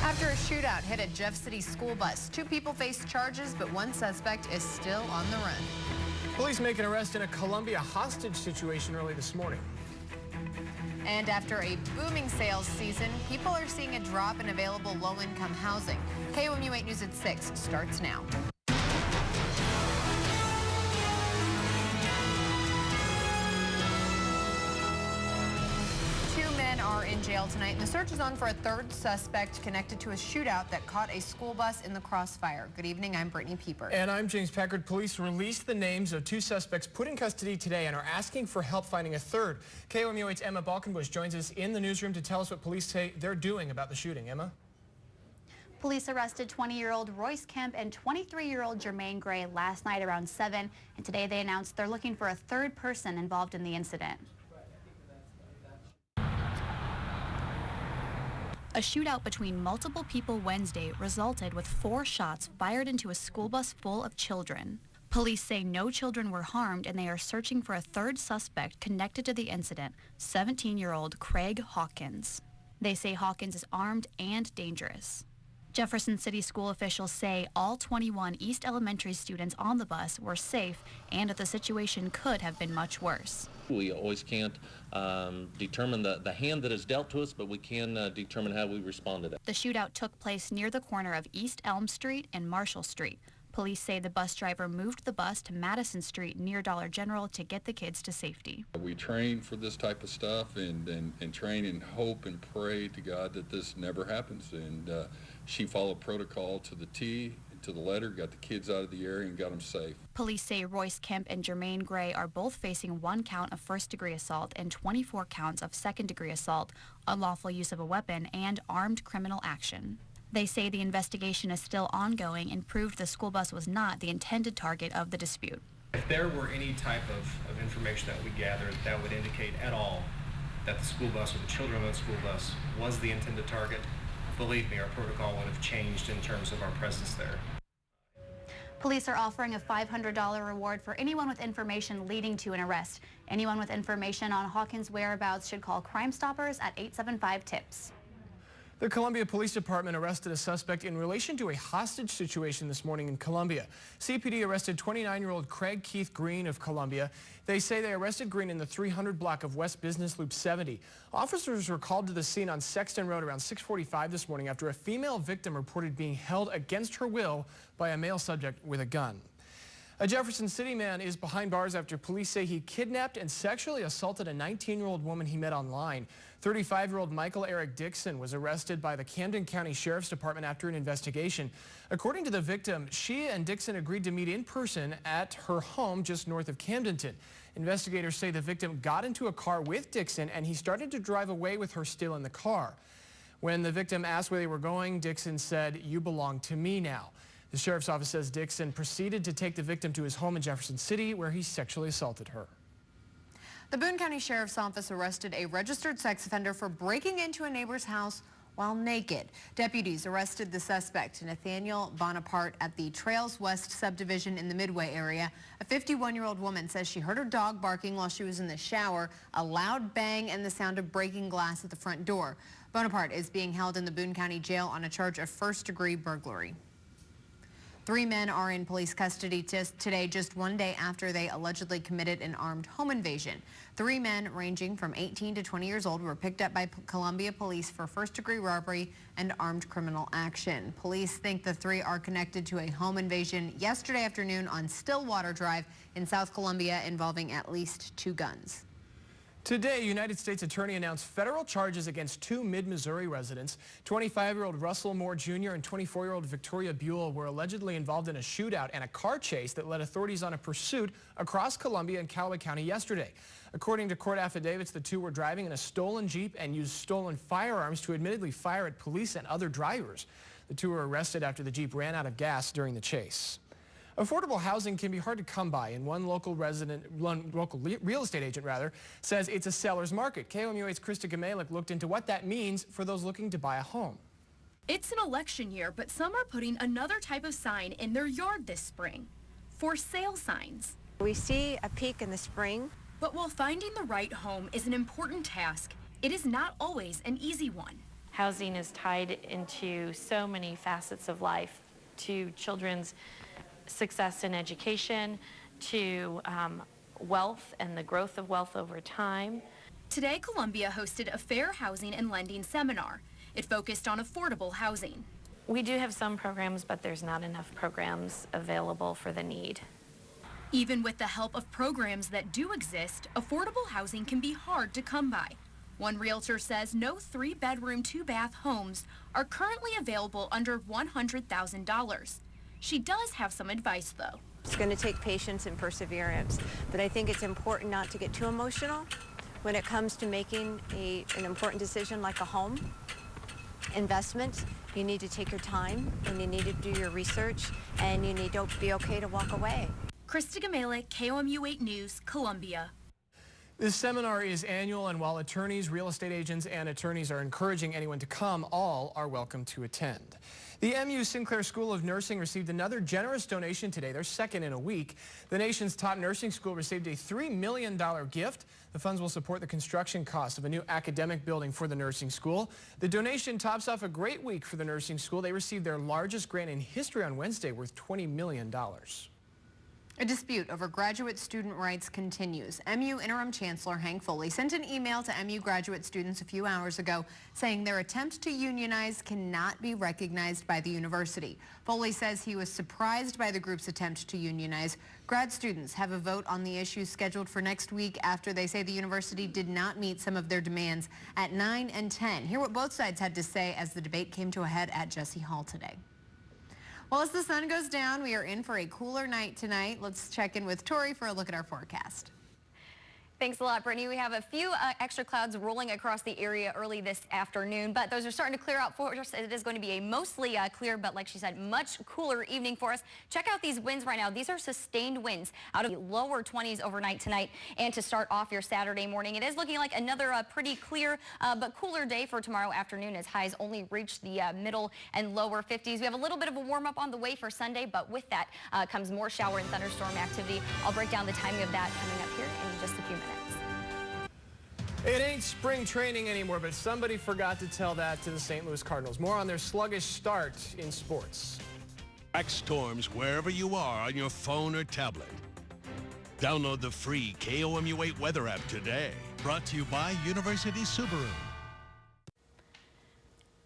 After a shootout hit a Jeff City school bus, 2 people face charges, but 1 suspect is still on the run. Police make an arrest in a Columbia hostage situation early this morning. And after a booming sales season, people are seeing a drop in available low-income housing. KOMU 8 News at 6 starts now. 2 men are in jail tonight, and the search is on for a 3rd suspect connected to a shootout that caught a school bus in the crossfire. Good evening, I'm Brittany Pieper. And I'm James Packard. Police released the names of 2 suspects put in custody today and are asking for help finding a 3rd. KOMU 8's Emma Balkenbush joins us in the newsroom to tell us what police say they're doing about the shooting. Emma? Police arrested 20-year-old Royce Kemp and 23-year-old Jermaine Gray last night around 7, and today they announced they're looking for a 3rd person involved in the incident. A shootout between multiple people Wednesday resulted with 4 shots fired into a school bus full of children. Police say no children were harmed, and they are searching for a 3rd suspect connected to the incident, 17-year-old Craig Hawkins. They say Hawkins is armed and dangerous. Jefferson City school officials say all 21 East Elementary students on the bus were safe and that the situation could have been much worse. We always can't determine the hand that is dealt to us, but we can determine how we responded. The shootout took place near the corner of East Elm Street and Marshall Street. Police say the bus driver moved the bus to Madison Street near Dollar General to get the kids to safety. We train for this type of stuff and train and hope and pray to God that this never happens. And she followed protocol to the T, to the letter, got the kids out of the area and got them safe. Police say Royce Kemp and Jermaine Gray are both facing 1 count of first-degree assault and 24 counts of second-degree assault, unlawful use of a weapon, and armed criminal action. They say the investigation is still ongoing and proved the school bus was not the intended target of the dispute. If there were any type of information that we gathered that would indicate at all that the school bus or the children on the school bus was the intended target, believe me, our protocol would have changed in terms of our presence there. Police are offering a $500 reward for anyone with information leading to an arrest. Anyone with information on Hawkins' whereabouts should call Crime Stoppers at 875-TIPS. The Columbia Police Department arrested a suspect in relation to a hostage situation this morning in Columbia. CPD arrested 29-year-old Craig Keith Green of Columbia. They say they arrested Green in the 300 block of West Business Loop 70. Officers were called to the scene on Sexton Road around 6:45 this morning after a female victim reported being held against her will by a male subject with a gun. A Jefferson City man is behind bars after police say he kidnapped and sexually assaulted a 19-year-old woman he met online. 35-year-old Michael Eric Dixon was arrested by the Camden County Sheriff's Department after an investigation. According to the victim, she and Dixon agreed to meet in person at her home just north of Camdenton. Investigators say the victim got into a car with Dixon and he started to drive away with her still in the car. When the victim asked where they were going, Dixon said, "You belong to me now." The sheriff's office says Dixon proceeded to take the victim to his home in Jefferson City, where he sexually assaulted her. The Boone County Sheriff's Office arrested a registered sex offender for breaking into a neighbor's house while naked. Deputies arrested the suspect, Nathaniel Bonaparte, at the Trails West subdivision in the Midway area. A 51-year-old woman says she heard her dog barking while she was in the shower, a loud bang, and the sound of breaking glass at the front door. Bonaparte is being held in the Boone County Jail on a charge of first-degree burglary. 3 men are in police custody today, just 1 day after they allegedly committed an armed home invasion. 3 men ranging from 18 to 20 years old were picked up by Columbia police for first-degree robbery and armed criminal action. Police think the 3 are connected to a home invasion yesterday afternoon on Stillwater Drive in South Columbia involving at least 2 guns. Today, United States Attorney announced federal charges against 2 mid-Missouri residents. 25-year-old Russell Moore Jr. and 24-year-old Victoria Buell were allegedly involved in a shootout and a car chase that led authorities on a pursuit across Columbia and Callaway County yesterday. According to court affidavits, the 2 were driving in a stolen Jeep and used stolen firearms to admittedly fire at police and other drivers. The 2 were arrested after the Jeep ran out of gas during the chase. Affordable housing can be hard to come by, and one local real estate agent says it's a seller's market. KOMU8's Krista Gamelik looked into what that means for those looking to buy a home. It's an election year, but some are putting another type of sign in their yard this spring. For sale signs. We see a peak in the spring. But while finding the right home is an important task, it is not always an easy one. Housing is tied into so many facets of life, to children's success in education, to wealth and the growth of wealth over time. Today, Columbia hosted a fair housing and lending seminar. It focused on affordable housing. We do have some programs, but there's not enough programs available for the need. Even with the help of programs that do exist, affordable housing can be hard to come by. One realtor says no 3-bedroom, 2-bath homes are currently available under $100,000. She does have some advice, though. It's going to take patience and perseverance, but I think it's important not to get too emotional when it comes to making an important decision like a home investment. You need to take your time, and you need to do your research, and you need to be okay to walk away. Krista Gamele, KOMU 8 News, Columbia. This seminar is annual, and while attorneys, real estate agents, and attorneys are encouraging anyone to come, all are welcome to attend. The MU Sinclair School of Nursing received another generous donation today, their second in a week. The nation's top nursing school received a $3 million gift. The funds will support the construction cost of a new academic building for the nursing school. The donation tops off a great week for the nursing school. They received their largest grant in history on Wednesday, worth $20 million. A dispute over graduate student rights continues. MU Interim Chancellor Hank Foley sent an email to MU graduate students a few hours ago saying their attempt to unionize cannot be recognized by the university. Foley says he was surprised by the group's attempt to unionize. Grad students have a vote on the issue scheduled for next week after they say the university did not meet some of their demands at 9 and 10. Hear what both sides had to say as the debate came to a head at Jesse Hall today. Well, as the sun goes down, we are in for a cooler night tonight. Let's check in with Tori for a look at our forecast. Thanks a lot, Brittany. We have a few extra clouds rolling across the area early this afternoon, but those are starting to clear out for us. It is going to be a mostly clear, but like she said, much cooler evening for us. Check out these winds right now. These are sustained winds out of the lower 20s overnight tonight and to start off your Saturday morning. It is looking like another pretty clear but cooler day for tomorrow afternoon as highs only reach the middle and lower 50s. We have a little bit of a warm up on the way for Sunday, but with that comes more shower and thunderstorm activity. I'll break down the timing of that coming up here in just a few minutes. It ain't spring training anymore, but somebody forgot to tell that to the St. Louis Cardinals. More on their sluggish start in sports. Track storms wherever you are on your phone or tablet. Download the free KOMU 8 weather app today. Brought to you by University Subaru.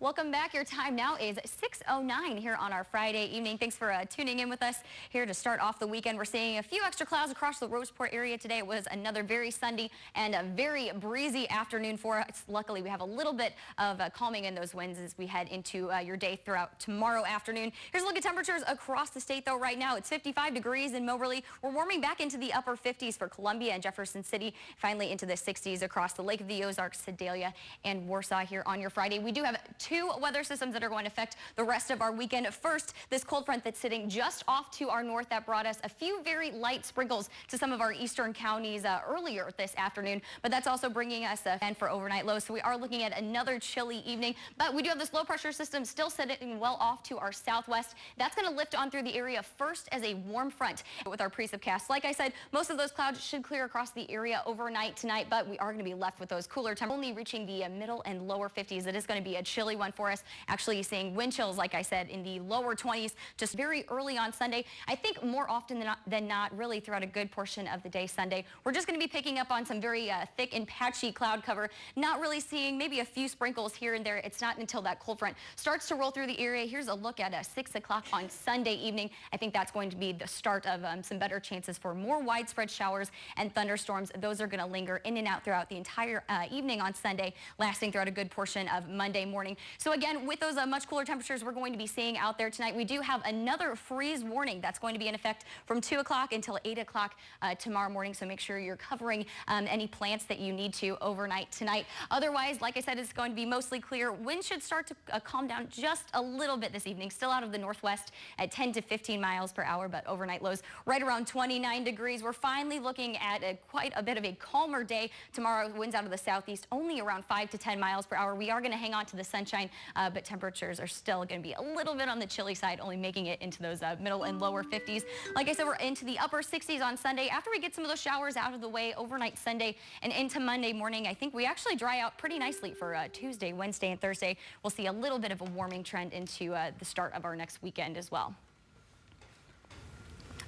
Welcome back. Your time now is 6:09 here on our Friday evening. Thanks for tuning in with us here to start off the weekend. We're seeing a few extra clouds across the Roseport area today. It was another very sunny and a very breezy afternoon for us. Luckily, we have a little bit of calming in those winds as we head into your day throughout tomorrow afternoon. Here's a look at temperatures across the state, though. Right now, it's 55 degrees in Moberly. We're warming back into the upper 50s for Columbia and Jefferson City. Finally into the 60s across the Lake of the Ozarks, Sedalia, and Warsaw here on your Friday. We do have two weather systems that are going to affect the rest of our weekend. First, this cold front that's sitting just off to our north that brought us a few very light sprinkles to some of our eastern counties earlier this afternoon, but that's also bringing us a fan for overnight lows. So we are looking at another chilly evening, but we do have this low pressure system still sitting well off to our southwest. That's going to lift on through the area first as a warm front with our precipcast. Like I said, most of those clouds should clear across the area overnight tonight, but we are going to be left with those cooler temperatures only reaching the middle and lower 50s. It is going to be a chilly one for us. Actually seeing wind chills, like I said, in the lower 20s just very early on Sunday. I think more often than not, really throughout a good portion of the day Sunday, we're just going to be picking up on some very thick and patchy cloud cover. Not really seeing maybe a few sprinkles here and there. It's not until that cold front starts to roll through the area. Here's a look at 6 o'clock on Sunday evening. I think that's going to be the start of some better chances for more widespread showers and thunderstorms. Those are going to linger in and out throughout the entire evening on Sunday, lasting throughout a good portion of Monday morning. So again, with those much cooler temperatures we're going to be seeing out there tonight, we do have another freeze warning that's going to be in effect from 2 o'clock until 8 o'clock tomorrow morning. So make sure you're covering any plants that you need to overnight tonight. Otherwise, like I said, it's going to be mostly clear. Wind should start to calm down just a little bit this evening. Still out of the northwest at 10 to 15 miles per hour, but overnight lows right around 29 degrees. We're finally looking at quite a bit of a calmer day tomorrow. Winds out of the southeast only around 5 to 10 miles per hour. We are going to hang on to the sunshine sunshine, but temperatures are still going to be a little bit on the chilly side, only making it into those middle and lower 50s. Like I said, we're into the upper 60s on Sunday. After we get some of those showers out of the way overnight Sunday and into Monday morning, I think we actually dry out pretty nicely for Tuesday, Wednesday, and Thursday. We'll see a little bit of a warming trend into the start of our next weekend as well.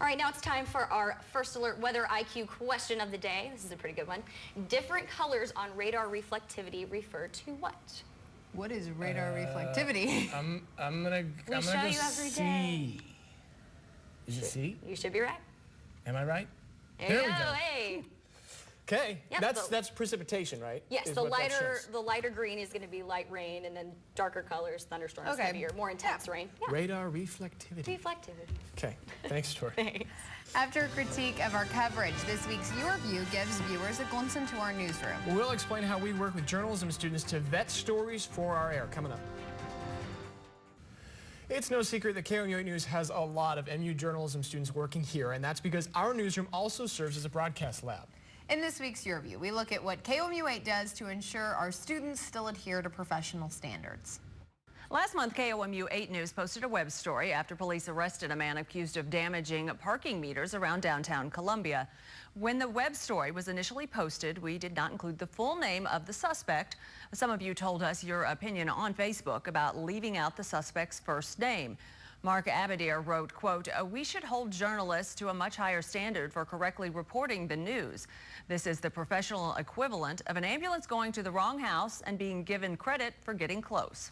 All right, now it's time for our first alert weather IQ question of the day. This is a pretty good one. Different colors on radar reflectivity refer to what? What is radar reflectivity? I'm gonna We show you every day. Is it C? You should be right. Am I right? There you go. Hey. Okay, Yep, that's precipitation, right? Yes, Is the what that shows. lighter green is going to be light rain, and then darker colors, thunderstorms, Okay. heavier, more intense rain. Yeah. Radar reflectivity. Reflectivity. Okay, thanks, Tori. Thanks. After a critique of our coverage, this week's Your View gives viewers a glimpse into our newsroom. We'll explain how we work with journalism students to vet stories for our air. Coming up. It's no secret that KOMU 8 News has a lot of MU journalism students working here, and that's because our newsroom also serves as a broadcast lab. In this week's Your View, we look at what KOMU 8 does to ensure our students still adhere to professional standards. Last month, KOMU 8 News posted a web story after police arrested a man accused of damaging parking meters around downtown Columbia. When the web story was initially posted, we did not include the full name of the suspect. Some of you told us your opinion on Facebook about leaving out the suspect's first name. Mark Abadir wrote, quote, "We should hold journalists to a much higher standard for correctly reporting the news. This is the professional equivalent of an ambulance going to the wrong house and being given credit for getting close."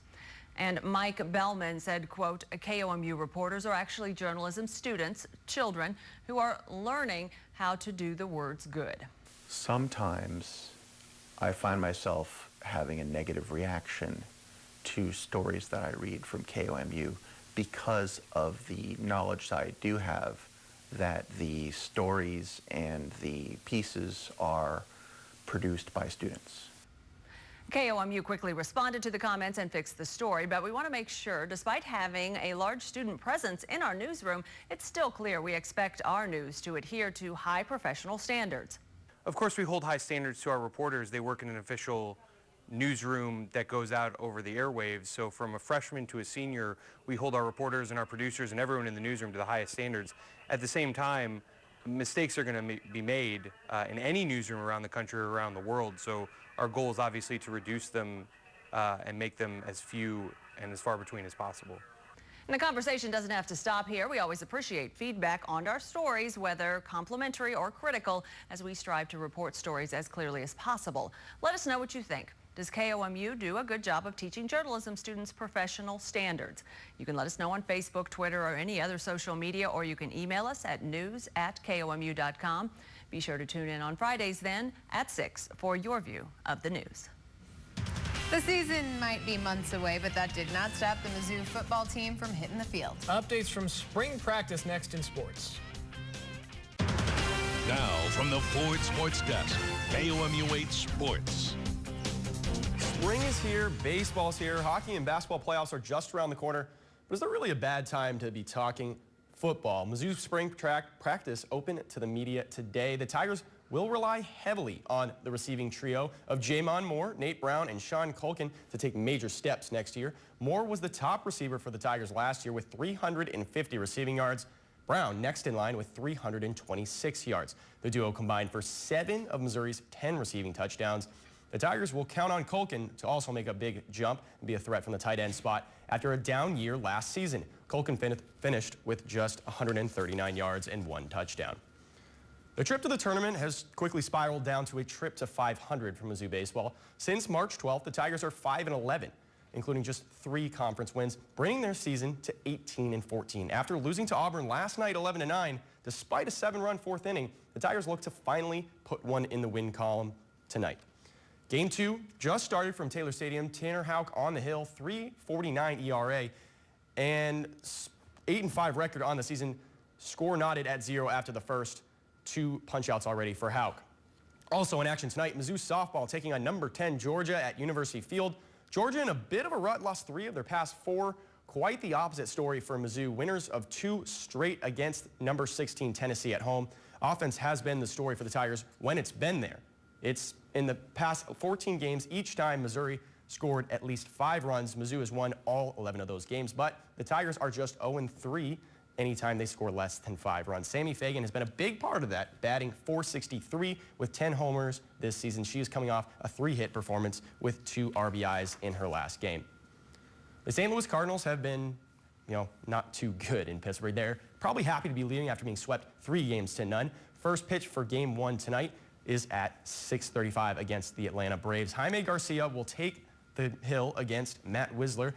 And Mike Bellman said, quote, "KOMU reporters are actually journalism students, children, who are learning how to do the words good." Sometimes I find myself having a negative reaction to stories that I read from KOMU because of the knowledge that I do have that the stories and the pieces are produced by students. KOMU quickly responded to the comments and fixed the story, but we want to make sure, despite having a large student presence in our newsroom, it's still clear we expect our news to adhere to high professional standards. Of course, we hold high standards to our reporters. They work in an official newsroom that goes out over the airwaves. So from a freshman to a senior, we hold our reporters and our producers and everyone in the newsroom to the highest standards. At the same time, mistakes are going to be made in any newsroom around the country or around the world. So our goal is obviously to reduce them and make them as few and as far between as possible. And the conversation doesn't have to stop here. We always appreciate feedback on our stories, whether complimentary or critical, as we strive to report stories as clearly as possible. Let us know what you think. Does KOMU do a good job of teaching journalism students professional standards? You can let us know on Facebook, Twitter, or any other social media, or you can email us at news@komu.com. Be sure to tune in on Fridays then at 6 for your view of the news. The season might be months away, but that did not stop the Mizzou football team from hitting the field. Updates from spring practice next in sports. Now from the Ford Sports Desk, KOMU 8 Sports. Spring is here, baseball's here, hockey and basketball playoffs are just around the corner. But is there really a bad time to be talking football? Mizzou's spring practice open to the media today. The Tigers will rely heavily on the receiving trio of Jamon Moore, Nate Brown, and Sean Culkin to take major steps next year. Moore was the top receiver for the Tigers last year with 350 receiving yards. Brown next in line with 326 yards. The duo combined for 7 of Missouri's 10 receiving touchdowns. The Tigers will count on Culkin to also make a big jump and be a threat from the tight end spot after a down year last season. Culkin finished with just 139 yards and 1 touchdown. The trip to the tournament has quickly spiraled down to a trip to 500 for Mizzou baseball. Since March 12th, the Tigers are 5-11, including just 3 conference wins, bringing their season to 18-14. After losing to Auburn last night 11-9, despite a 7-run 4th inning, the Tigers look to finally put one in the win column tonight. Game 2 just started from Taylor Stadium. Tanner Houck on the hill, 3.49 ERA, and 8-5 record on the season. Score knotted at 0 after the first. 2 punch-outs already for Houck. Also in action tonight, Mizzou softball taking on number 10 Georgia at University Field. Georgia in a bit of a rut, lost 3 of their past 4. Quite the opposite story for Mizzou. Winners of 2 straight against number 16 Tennessee at home. Offense has been the story for the Tigers when it's been there. It's in the past 14 games, each time Missouri scored at least 5 runs. Mizzou has won all 11 of those games, but the Tigers are just 0-3 anytime they score less than 5 runs. Sammy Fagan has been a big part of that, batting .463 with 10 homers this season. She is coming off a 3-hit performance with 2 RBIs in her last game. The St. Louis Cardinals have been, not too good in Pittsburgh. They're probably happy to be leading after being swept 3-0. First pitch for Game 1 tonight is at 6:35 against the Atlanta Braves. Jaime Garcia will take the hill against Matt Wisler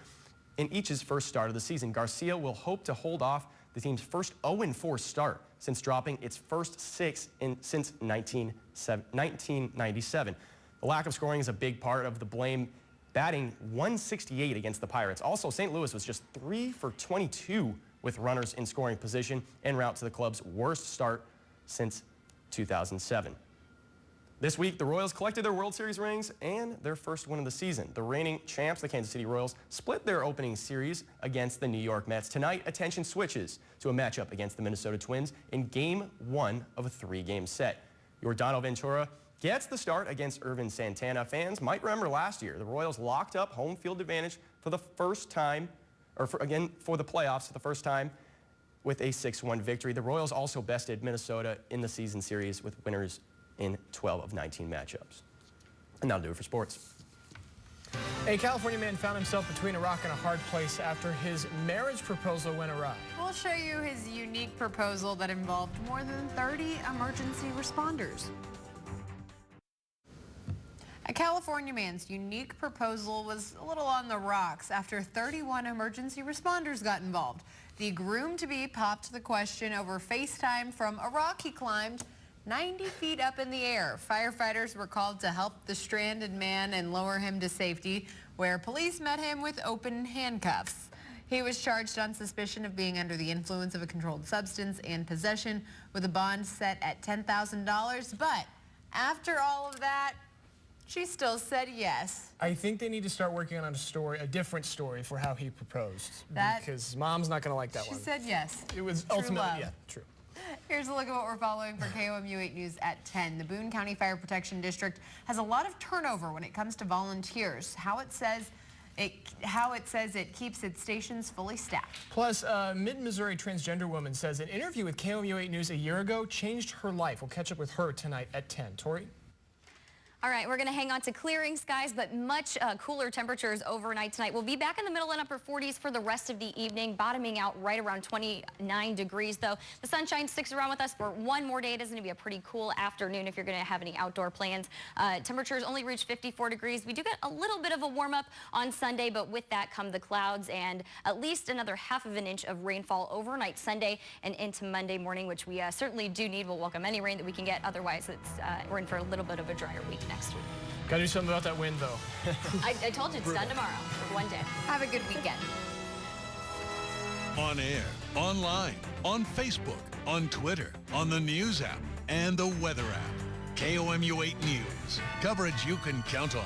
in each's first start of the season. Garcia will hope to hold off the team's first 0-4 start since dropping its first 6 since 1997. The lack of scoring is a big part of the blame, batting .168 against the Pirates. Also, St. Louis was just 3 for 22 with runners in scoring position, en route to the club's worst start since 2007. This week, the Royals collected their World Series rings and their first win of the season. The reigning champs, the Kansas City Royals, split their opening series against the New York Mets. Tonight, attention switches to a matchup against the Minnesota Twins in Game 1 of a 3-game set. Yordan Ventura gets the start against Irvin Santana. Fans might remember last year, the Royals locked up home field advantage for the first time, for the playoffs for the first time with a 6-1 victory. The Royals also bested Minnesota in the season series with winners in 12 of 19 matchups. And that'll do it for sports. A California man found himself between a rock and a hard place after his marriage proposal went awry. We'll show you his unique proposal that involved more than 30 emergency responders. A California man's unique proposal was a little on the rocks after 31 emergency responders got involved. The groom-to-be popped the question over FaceTime from a rock he climbed 90 feet up in the air. Firefighters were called to help the stranded man and lower him to safety, where police met him with open handcuffs. He was charged on suspicion of being under the influence of a controlled substance and possession, with a bond set at $10,000. But after all of that, she still said yes. I think they need to start working on a different story for how he proposed. That, because mom's not going to like that one. She said yes. It was True ultimately, love. yeah, true. Here's a look at what we're following for KOMU 8 News at 10. The Boone County Fire Protection District has a lot of turnover when it comes to volunteers. How it says it keeps its stations fully staffed. Plus, a mid-Missouri transgender woman says an interview with KOMU 8 News a year ago changed her life. We'll catch up with her tonight at 10. Tori? All right, we're going to hang on to clearing skies, but much cooler temperatures overnight tonight. We'll be back in the middle and upper 40s for the rest of the evening, bottoming out right around 29 degrees, though. The sunshine sticks around with us for one more day. It is going to be a pretty cool afternoon if you're going to have any outdoor plans. Temperatures only reach 54 degrees. We do get a little bit of a warm-up on Sunday, but with that come the clouds and at least another ½ of an inch of rainfall overnight Sunday and into Monday morning, which we certainly do need. We'll welcome any rain that we can get. Otherwise, we're in for a little bit of a drier week next week. Gotta do something about that wind, though. I told you it's done tomorrow for one day. Have a good weekend. On air, online, on Facebook, on Twitter, on the news app, and the weather app. KOMU 8 News. Coverage you can count on.